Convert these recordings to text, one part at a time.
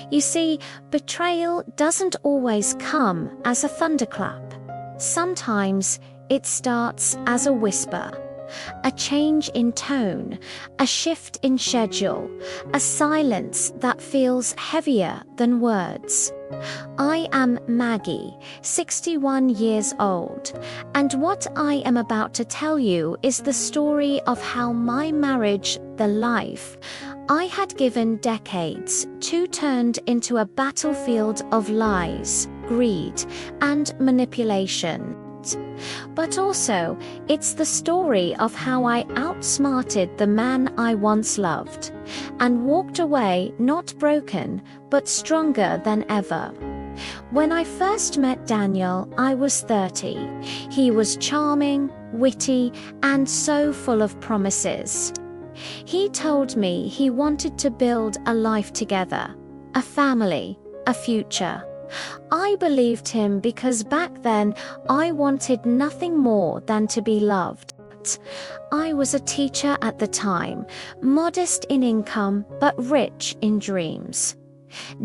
You see, betrayal doesn't always come as a thunderclap. Sometimes it starts as a whisper, a change in tone, a shift in schedule, a silence that feels heavier than words. I am Maggie, 61 years old, and what I am about to tell you is the story of how my marriage, the life I had given decades to, turned into a battlefield of lies, greed, and manipulation. But also, it's the story of how I outsmarted the man I once loved, and walked away not broken, but stronger than ever. When I first met Daniel, I was 30. He was charming, witty, and so full of promises. He told me he wanted to build a life together, a family, a future. I believed him because back then I wanted nothing more than to be loved. I was a teacher at the time, modest in income but rich in dreams.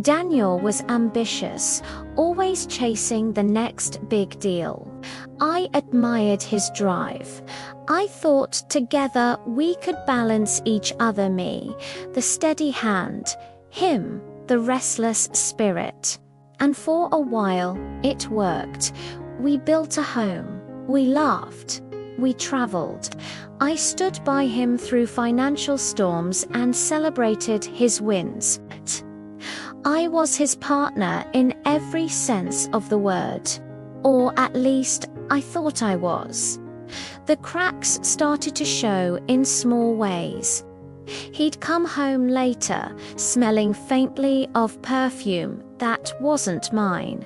Daniel was ambitious, always chasing the next big deal. I admired his drive. I thought together we could balance each other, me, the steady hand, him, the restless spirit. And for a while, it worked. We built a home. We laughed. We traveled. I stood by him through financial storms and celebrated his wins. I was his partner in every sense of the word. Or at least, I thought I was. The cracks started to show in small ways. He'd come home later, smelling faintly of perfume that wasn't mine.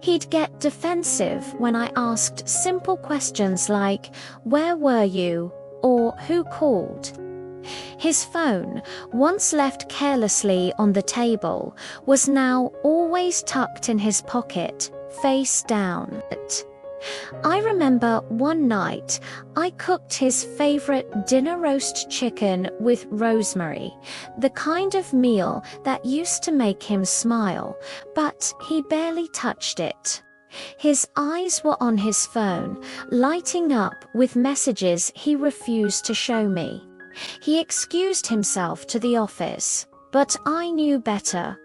He'd get defensive when I asked simple questions like, "Where were you?" or "Who called?" His phone, once left carelessly on the table, was now always tucked in his pocket, face down. I remember one night I cooked his favorite dinner roast chicken with rosemary, the kind of meal that used to make him smile, but he barely touched it. His eyes were on his phone, lighting up with messages he refused to show me. He excused himself to the office, but I knew better.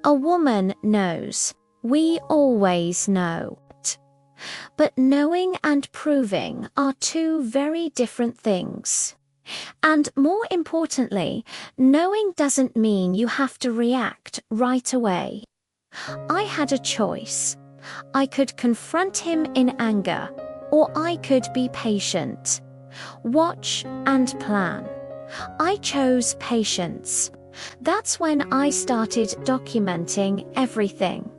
A woman knows. We always know. But knowing and proving are two very different things. And more importantly, knowing doesn't mean you have to react right away. I had a choice. I could confront him in anger, or I could be patient. Watch and plan. I chose patience. That's when I started documenting everything.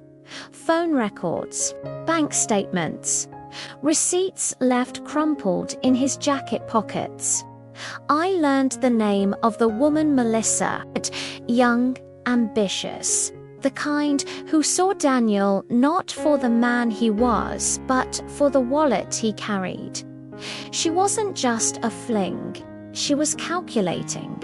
Phone records, bank statements, receipts left crumpled in his jacket pockets. I learned the name of the woman Melissa, young, ambitious, the kind who saw Daniel not for the man he was, but for the wallet he carried. She wasn't just a fling. She was calculating,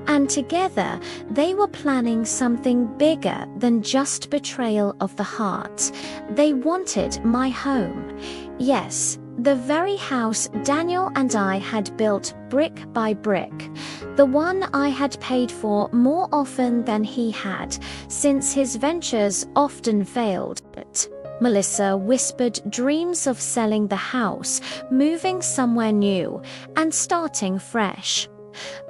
and together they were planning something bigger than just betrayal of the heart. They wanted my home. Yes, the very house Daniel and I had built brick by brick. The one I had paid for more often than he had, since his ventures often failed. Melissa whispered dreams of selling the house, moving somewhere new, and starting fresh.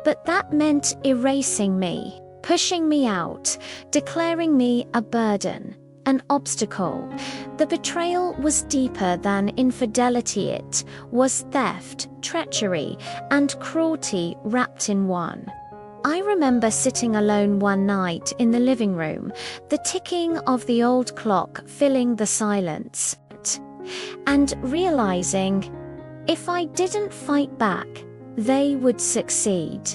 But that meant erasing me, pushing me out, declaring me a burden, an obstacle. The betrayal was deeper than infidelity. It was theft, treachery, and cruelty wrapped in one. I remember sitting alone one night in the living room, the ticking of the old clock filling the silence, and realizing, if I didn't fight back, they would succeed.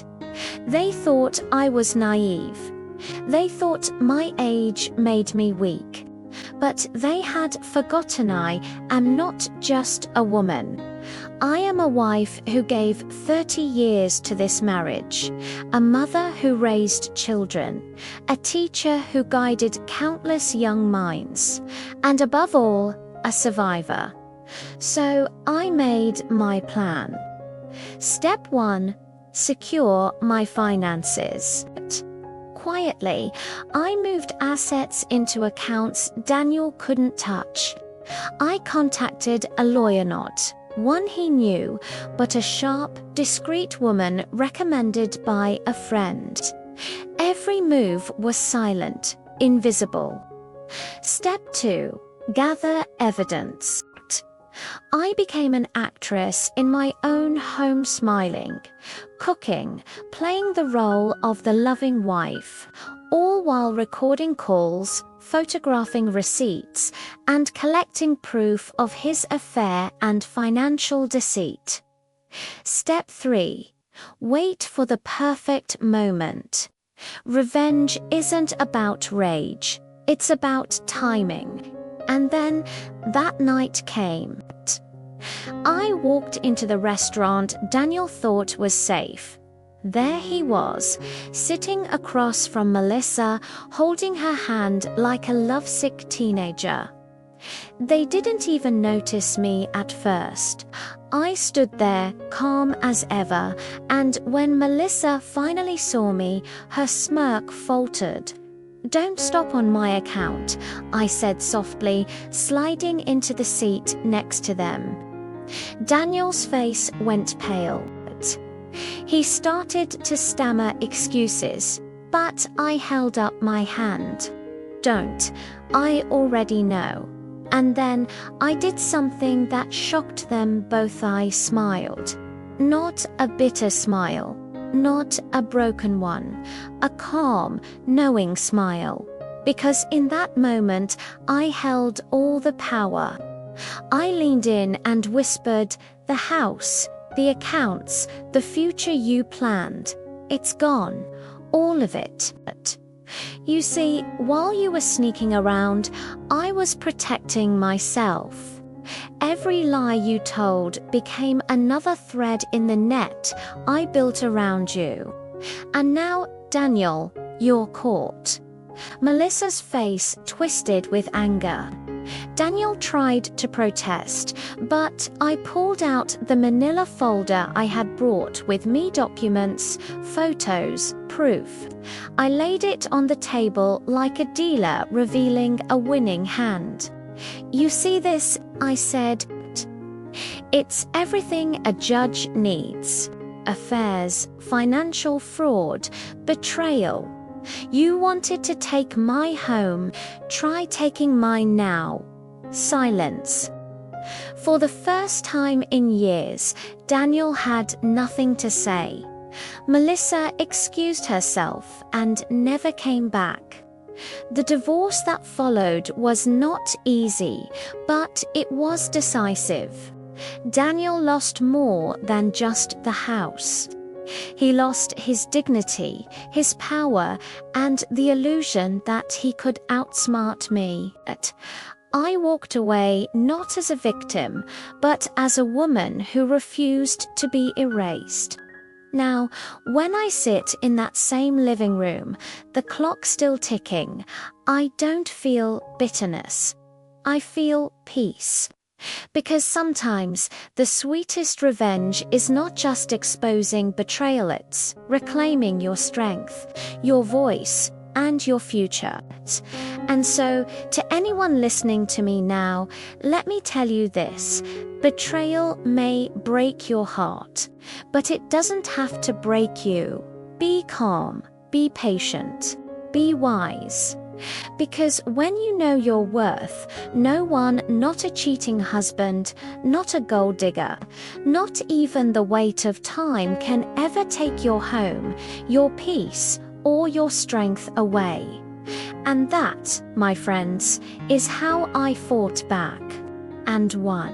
They thought I was naive. They thought my age made me weak. But they had forgotten I am not just a woman. I am a wife who gave 30 years to this marriage, a mother who raised children, a teacher who guided countless young minds, and above all, a survivor. So I made my plan. Step 1. Secure my finances. Quietly, I moved assets into accounts Daniel couldn't touch. I contacted a lawyer, not one he knew, but a sharp, discreet woman recommended by a friend. Every move was silent, invisible. Step 2. Gather evidence. I became an actress in my own home, smiling, cooking, playing the role of the loving wife, all while recording calls, photographing receipts, and collecting proof of his affair and financial deceit. Step 3. Wait for the perfect moment. Revenge isn't about rage, it's about timing. And then that night came. I walked into the restaurant Daniel thought was safe. There he was, sitting across from Melissa, holding her hand like a lovesick teenager. They didn't even notice me at first. I stood there, calm as ever, and when Melissa finally saw me, her smirk faltered. "Don't stop on my account," I said softly, sliding into the seat next to them. Daniel's face went pale. He started to stammer excuses, but I held up my hand. "Don't, I already know." And then I did something that shocked them both. I smiled. Not a bitter smile. Not a broken one, a calm, knowing smile. Because in that moment, I held all the power. I leaned in and whispered, "The house, the accounts, the future you planned, it's gone, all of it." You see, while you were sneaking around, I was protecting myself. Every lie you told became another thread in the net I built around you. And now, Daniel, you're caught. Melissa's face twisted with anger. Daniel tried to protest, but I pulled out the manila folder I had brought with me, documents, photos, proof. I laid it on the table like a dealer revealing a winning hand. "You see this?" I said. "It's everything a judge needs. Affairs, financial fraud, betrayal. You wanted to take my home, try taking mine now." Silence. For the first time in years, Daniel had nothing to say. Melissa excused herself and never came back. The divorce that followed was not easy, but it was decisive. Daniel lost more than just the house. He lost his dignity, his power, and the illusion that he could outsmart me. I walked away not as a victim, but as a woman who refused to be erased. Now, when I sit in that same living room, the clock still ticking, I don't feel bitterness. I feel peace. Because sometimes the sweetest revenge is not just exposing betrayal, it's reclaiming your strength, your voice, and your future. And so, to anyone listening to me now, let me tell you this: betrayal may break your heart, but it doesn't have to break you. Be calm, be patient, be wise. Because when you know your worth, no one, not a cheating husband, not a gold digger, not even the weight of time can ever take your home, your peace, or your strength away. And that, my friends, is how I fought back and won.